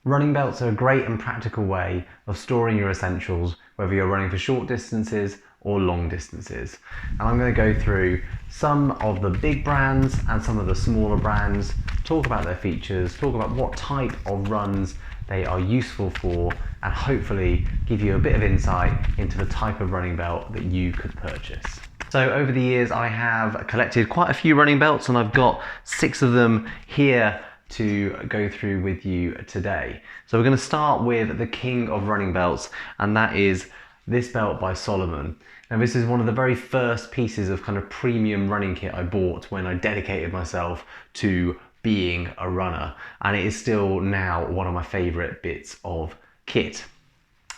Running belts are a great and practical way of storing your essentials, whether you're running for short distances or long distances. And I'm going to go through some of the big brands and some of the smaller brands, talk about their features, talk about what type of runs they are useful for, and hopefully give you a bit of insight into the type of running belt that you could purchase. So over the years I have collected quite a few running belts, and I've got 6 of them here to go through with you today. So we're going to start with the king of running belts, and that is this belt by Salomon. Now this is one of the very first pieces of kind of premium running kit I bought when I dedicated myself to being a runner, and it is still now one of my favorite bits of kit.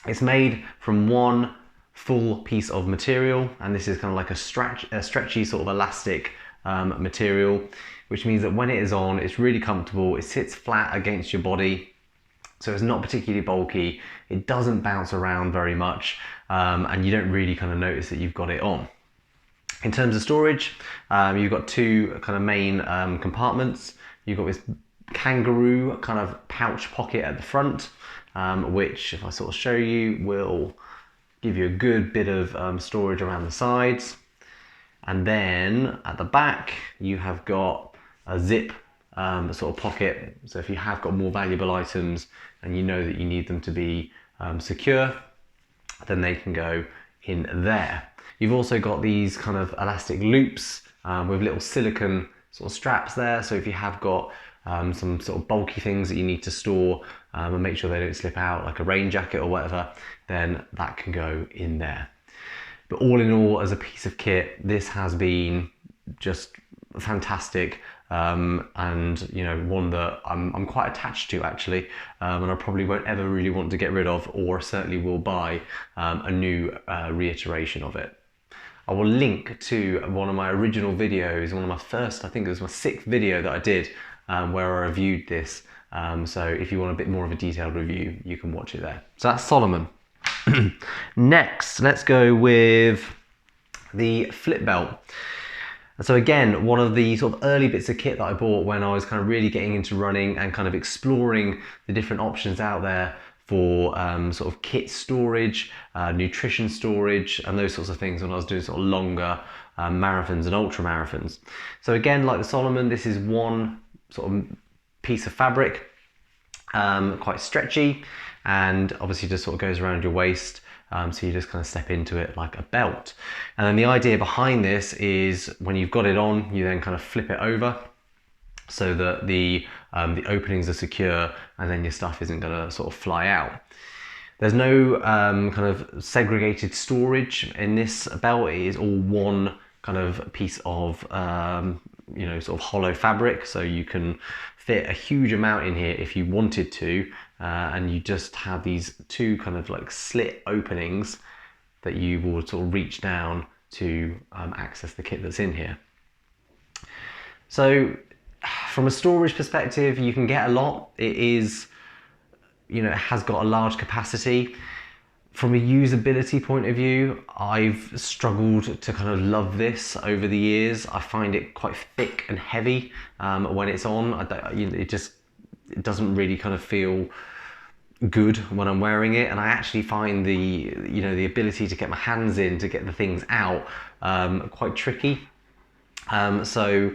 It's made from one full piece of material, and this is kind of like a stretchy sort of elastic material, which means that when it is on, it's really comfortable. It sits flat against your body, so it's not particularly bulky. It doesn't bounce around very much, and you don't really kind of notice that you've got it on. In terms of storage, you've got 2 kind of main compartments. You've got this kangaroo kind of pouch pocket at the front, which, if I sort of show you, will give you a good bit of storage around the sides. And then at the back, you have got a zip sort of pocket. So if you have got more valuable items and you know that you need them to be secure, then they can go in there. You've also got these kind of elastic loops with little silicone sort of straps there. So if you have got some sort of bulky things that you need to store and make sure they don't slip out, like a rain jacket or whatever, then that can go in there. But all in all, as a piece of kit, this has been just fantastic, and you know, one that I'm quite attached to actually, and I probably won't ever really want to get rid of, or certainly will buy a new reiteration of it. I will link to one of my original videos, one of my first, I think it was my 6th video that I did, where I reviewed this. So if you want a bit more of a detailed review, you can watch it there. So that's Salomon. Next, let's go with the Flipbelt. So again, one of the sort of early bits of kit that I bought when I was kind of really getting into running and kind of exploring the different options out there for sort of kit storage, nutrition storage, and those sorts of things when I was doing sort of longer marathons and ultra marathons. So again, like the Salomon, this is one sort of piece of fabric, quite stretchy, and obviously just sort of goes around your waist. So you just kind of step into it like a belt. And then the idea behind this is when you've got it on, you then kind of flip it over so that the openings are secure, and then your stuff isn't going to sort of fly out. There's no kind of segregated storage in this belt. It is all one kind of piece of you know, sort of hollow fabric, so you can fit a huge amount in here if you wanted to, and you just have these 2 kind of like slit openings that you will sort of reach down to access the kit that's in here. So from a storage perspective, you can get a lot. It is, you know, it has got a large capacity. From a usability point of view, I've struggled to kind of love this over the years. I find it quite thick and heavy when it's on. It doesn't really kind of feel good when I'm wearing it, and I actually find the ability to get my hands in to get the things out quite tricky. So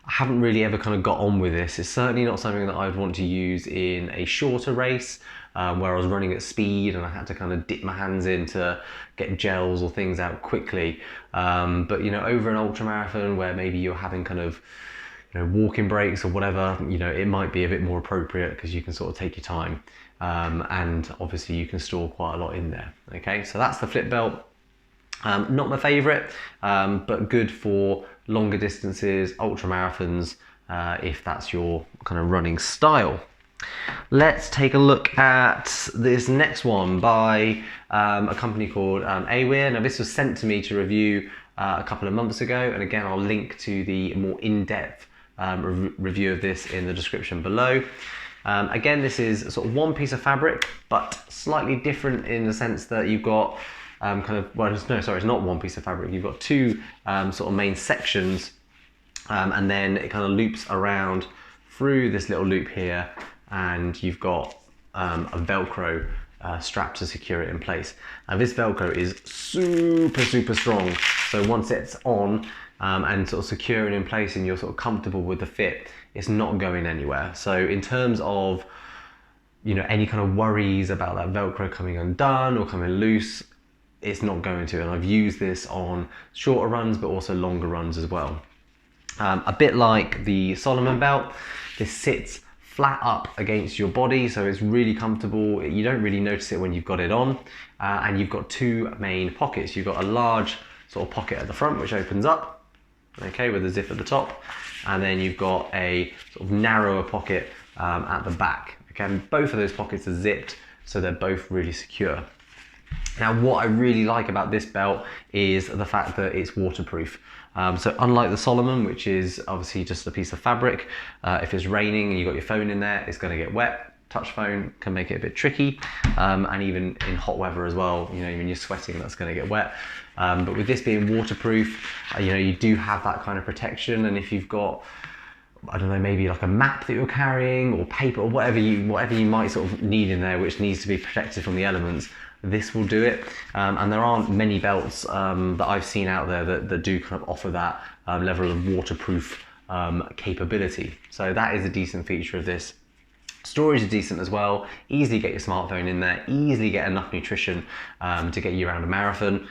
I haven't really ever kind of got on with this. It's certainly not something that I'd want to use in a shorter race where I was running at speed and I had to kind of dip my hands in to get gels or things out quickly. But you know, over an ultra marathon where maybe you're having kind of, you know, walking breaks or whatever, you know, it might be a bit more appropriate because you can sort of take your time, and obviously you can store quite a lot in there. Okay, so that's the Flipbelt. Not my favorite, but good for longer distances, ultra marathons, if that's your kind of running style. Let's take a look at this next one by a company called Aware. Now this was sent to me to review a couple of months ago, and again I'll link to the more in-depth review of this in the description below. Again, this is sort of one piece of fabric, but slightly different in the sense that you've got it's not one piece of fabric. You've got 2 sort of main sections, and then it kind of loops around through this little loop here, and you've got a Velcro strap to secure it in place. Now this Velcro is super strong, so once it's on and sort of secure it in place and you're sort of comfortable with the fit, it's not going anywhere. So in terms of, you know, any kind of worries about that Velcro coming undone or coming loose, it's not going to. And I've used this on shorter runs but also longer runs as well. A bit like the Salomon belt, this sits flat up against your body, so it's really comfortable. You don't really notice it when you've got it on, and you've got two main pockets. You've got a large sort of pocket at the front which opens up, okay, with a zip at the top, and then you've got a sort of narrower pocket at the back. Okay, and both of those pockets are zipped, so they're both really secure. Now, what I really like about this belt is the fact that it's waterproof. So unlike the Salomon, which is obviously just a piece of fabric, if it's raining and you've got your phone in there, it's going to get wet. Touch phone can make it a bit tricky, and even in hot weather as well, you know, when you're sweating, that's going to get wet. But with this being waterproof, you know, you do have that kind of protection. And if you've got, I don't know, maybe like a map that you're carrying or paper or whatever you might sort of need in there, which needs to be protected from the elements, this will do it. And there aren't many belts that I've seen out there that do kind of offer that level of waterproof capability. So that is a decent feature of this. Storage is decent as well. Easily get your smartphone in there, easily get enough nutrition to get you around a marathon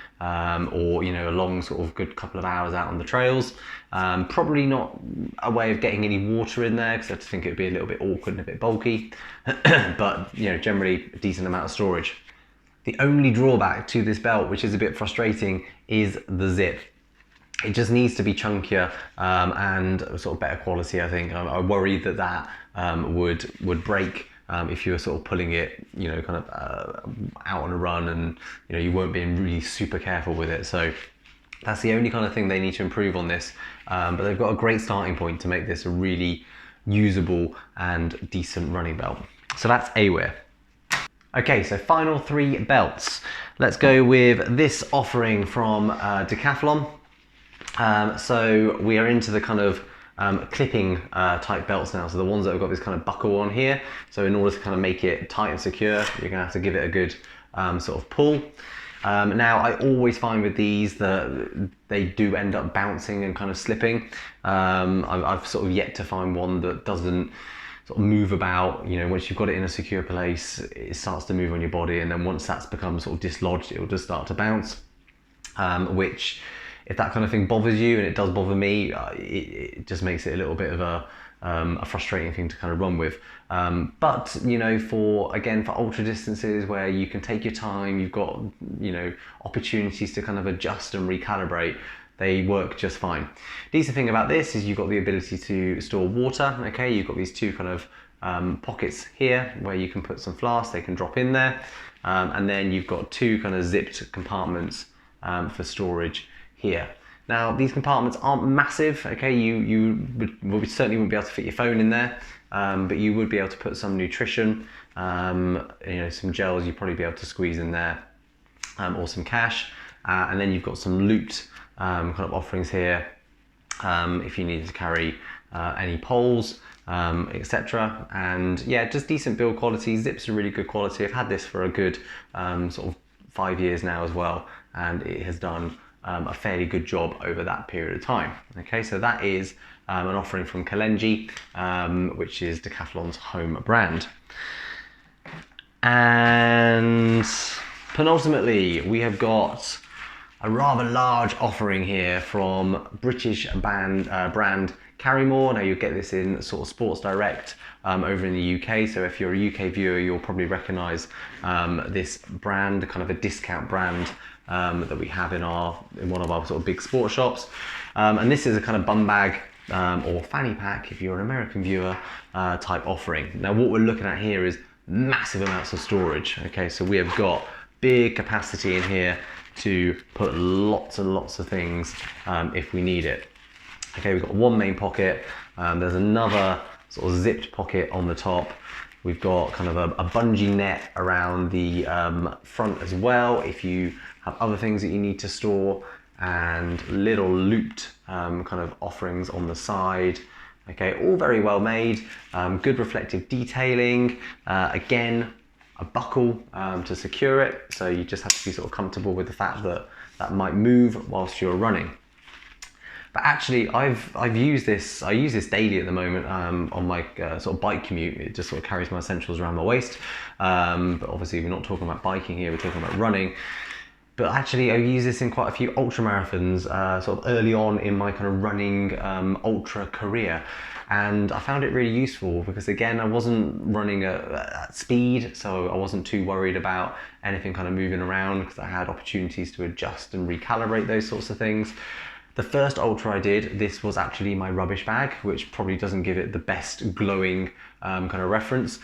or, you know, a long sort of good couple of hours out on the trails. Probably not a way of getting any water in there, because I think it would be a little bit awkward and a bit bulky, but, you know, generally a decent amount of storage. The only drawback to this belt, which is a bit frustrating, is the zip. It just needs to be chunkier and sort of better quality, I think. I worry that would break if you were sort of pulling it, you know, kind of out on a run, and, you know, you weren't being really super careful with it. So that's the only kind of thing they need to improve on this. But they've got a great starting point to make this a really usable and decent running belt. So that's Aware. Okay, so final three belts. Let's go with this offering from Decathlon. So we are into the kind of clipping type belts now. So the ones that have got this kind of buckle on here. So in order to kind of make it tight and secure, you're gonna have to give it a good sort of pull. Now, I always find with these that they do end up bouncing and kind of slipping. I've sort of yet to find one that doesn't sort of move about. You know, once you've got it in a secure place, it starts to move on your body, and then once that's become sort of dislodged, it'll just start to bounce, which, if that kind of thing bothers you, and it does bother me, it just makes it a little bit of a frustrating thing to kind of run with. But, you know, for ultra distances where you can take your time, you've got, you know, opportunities to kind of adjust and recalibrate, they work just fine. Decent thing about this is you've got the ability to store water. Okay, you've got these two kind of pockets here where you can put some flasks, they can drop in there, and then you've got two kind of zipped compartments for storage here. Now, these compartments aren't massive. Okay, you certainly wouldn't be able to fit your phone in there, but you would be able to put some nutrition, you know, some gels you'd probably be able to squeeze in there, or some cash, and then you've got some looped kind of offerings here if you needed to carry any poles, etc. And yeah, just decent build quality. Zips are really good quality. I've had this for a good sort of 5 years now as well, and it has done a fairly good job over that period of time. Okay, so that is an offering from Kalenji, which is Decathlon's home brand. And penultimately, we have got a rather large offering here from British brand Karrimor. Now, you'll get this in sort of Sports Direct over in the UK. So if you're a UK viewer, you'll probably recognise this brand, kind of a discount brand that we have in one of our sort of big sports shops. And this is a kind of bum bag or fanny pack, if you're an American viewer, type offering. Now, what we're looking at here is massive amounts of storage. Okay, so we have got big capacity in here to put lots and lots of things if we need it. Okay, we've got one main pocket, there's another sort of zipped pocket on the top. We've got kind of a bungee net around the front as well if you have other things that you need to store, and little looped kind of offerings on the side, Okay, all very well made, good reflective detailing, again, a buckle to secure it, so you just have to be sort of comfortable with the fact that that might move whilst you're running. But actually, I've used this. I use this daily at the moment on my sort of bike commute. It just sort of carries my essentials around my waist. But obviously, we're not talking about biking here. We're talking about running. But actually, I use this in quite a few ultra marathons, sort of early on in my kind of running ultra career. And I found it really useful because, again, I wasn't running at speed, so I wasn't too worried about anything kind of moving around because I had opportunities to adjust and recalibrate those sorts of things. The first ultra I did, this was actually my rubbish bag, which probably doesn't give it the best glowing kind of reference,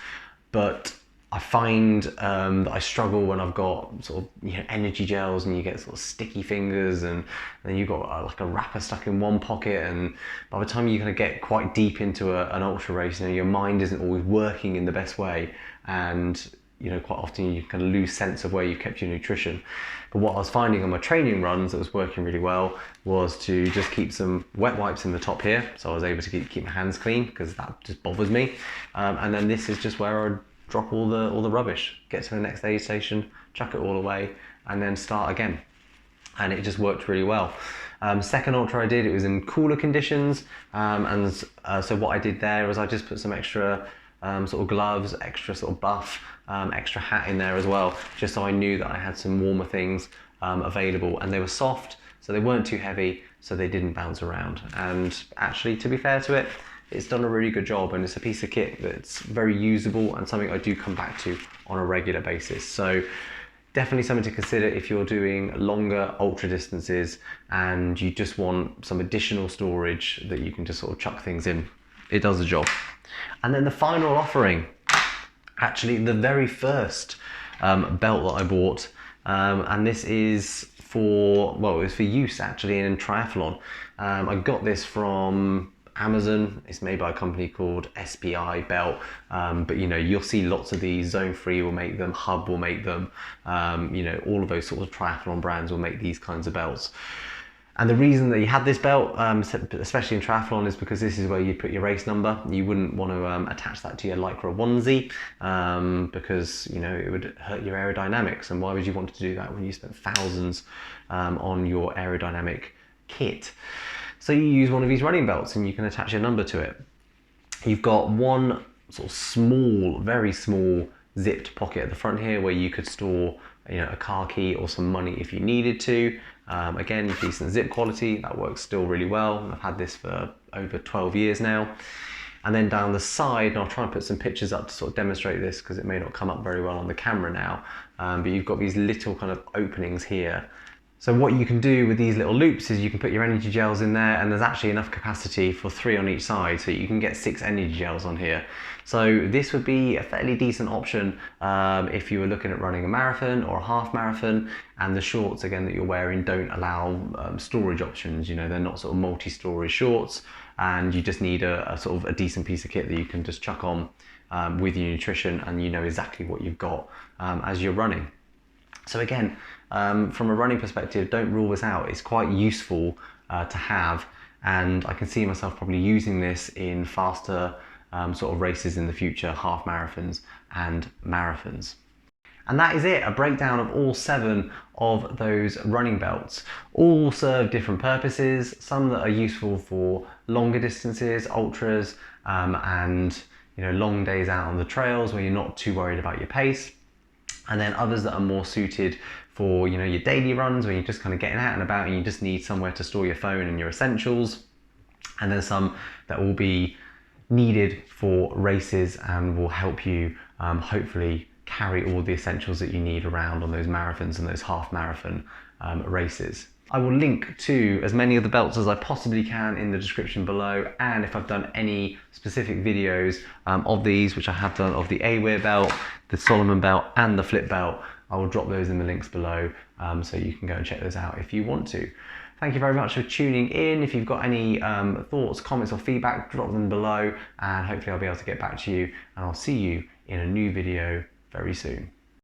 but I find that I struggle when I've got sort of energy gels and you get sort of sticky fingers, and then you've got like a wrapper stuck in one pocket, and by the time you kind of get quite deep into an ultra race, your mind isn't always working in the best way, and quite often you kind of lose sense of where you've kept your nutrition. But what I was finding on my training runs that was working really well was to just keep some wet wipes in the top here, so I was able to keep my hands clean because that just bothers me. And then this is just where I drop all the rubbish, get to the next aid station, chuck it all away, and then start again. And it just worked really well. Second ultra I did, it was in cooler conditions, so what I did there was I just put some extra sort of gloves, extra sort of buff, extra hat in there as well, just so I knew that I had some warmer things available, and they were soft, so they weren't too heavy, so they didn't bounce around. And actually, to be fair to it, it's done a really good job, and it's a piece of kit that's very usable and something I do come back to on a regular basis. So definitely something to consider if you're doing longer ultra distances and you just want some additional storage that you can just sort of chuck things in. It does the job. And then the final offering, actually the very first belt that I bought, and this is for, well, it was for use actually in triathlon. I got this from Amazon. It's made by a company called SPI Belt, but you'll see lots of these. Zone 3 will make them, Hub will make them, all of those sorts of triathlon brands will make these kinds of belts. And the reason that you had this belt, especially in triathlon, is because this is where you put your race number. You wouldn't want to attach that to your Lycra onesie because it would hurt your aerodynamics. And why would you want to do that when you spent thousands on your aerodynamic kit? So you use one of these running belts and you can attach your number to it. You've got one sort of small, very small zipped pocket at the front here where you could store a car key or some money if you needed to. Again, decent zip quality, that works still really well. I've had this for over 12 years now. And then down the side, and I'll try and put some pictures up to sort of demonstrate this because it may not come up very well on the camera now, but you've got these little kind of openings here. So what you can do with these little loops is you can put your energy gels in there, and there's actually enough capacity for 3 on each side, so you can get 6 energy gels on here. So this would be a fairly decent option if you were looking at running a marathon or a half marathon, and the shorts again that you're wearing don't allow storage options. They're not sort of multi-storage shorts, and you just need a sort of a decent piece of kit that you can just chuck on with your nutrition, and you know exactly what you've got as you're running. So again, from a running perspective, don't rule this out. It's quite useful to have, and I can see myself probably using this in faster sort of races in the future, half marathons and marathons. And that is it, a breakdown of all 7 of those running belts. All serve different purposes, some that are useful for longer distances, ultras, and long days out on the trails where you're not too worried about your pace. And then others that are more suited for your daily runs where you're just kind of getting out and about and you just need somewhere to store your phone and your essentials. And then some that will be needed for races and will help you hopefully carry all the essentials that you need around on those marathons and those half marathon races. I will link to as many of the belts as I possibly can in the description below, and if I've done any specific videos of these, which I have done of the A-Wear belt, the Salomon belt and the Flipbelt, I will drop those in the links below so you can go and check those out if you want to. Thank you very much for tuning in. If you've got any thoughts, comments or feedback, drop them below and hopefully I'll be able to get back to you, and I'll see you in a new video very soon.